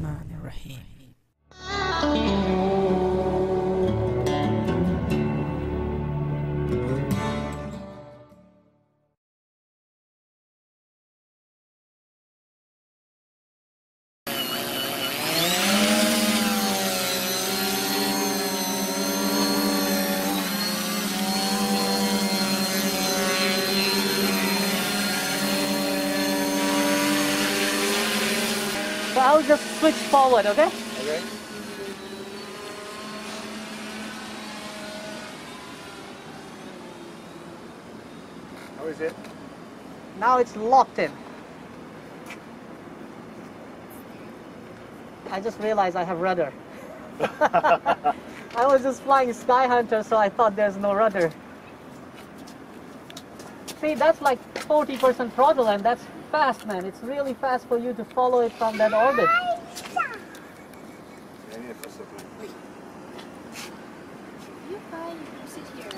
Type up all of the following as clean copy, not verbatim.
Bismillahirrahmanirrahim. So I'll just switch forward, okay? Okay. How is it? Now it's locked in. I just realized I have rudder. I was just flying Sky Hunter, so I thought there's no rudder. See, that's like 40% throttle, and that's fast, man. It's really fast for you to follow it from that orbit. You're fine. You sit here.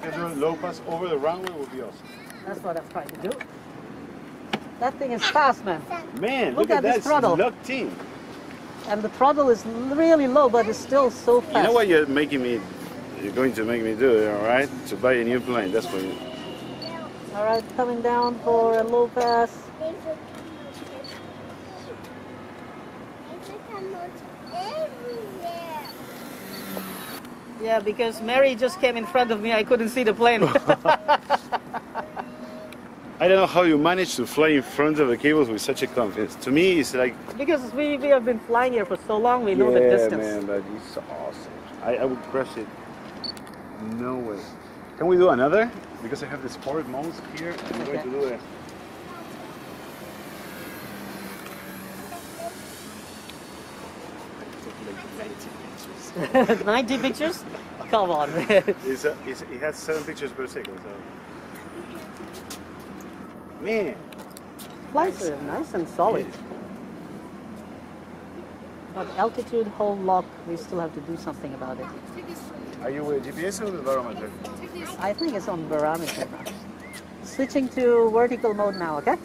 If you're low pass over the runway will be awesome. That's what I'm trying to do. That thing is fast, man. Man, Look look at this that. throttle. It's locked in. And the throttle is really low, but it's still so fast. You know what you're going to make me do, all right? To buy a new plane. That's what you... All right, coming down for a low pass. Yeah, because Mary just came in front of me, I couldn't see the plane. I don't know how you manage to fly in front of the cables with such a confidence. To me, it's like... Because we have been flying here for so long, we know the distance. Yeah, man, that is so awesome. I would crush it. No way. Can we do another? Because I have the sport modes here. I'm going to do it. 90 pictures? Come on, man. It has 7 pictures per second. So. Man. Flights are nice and solid. But altitude hold lock, we still have to do something about it. Are you with GPS or with barometer? I think it's on barometer now. Switching to vertical mode now, okay?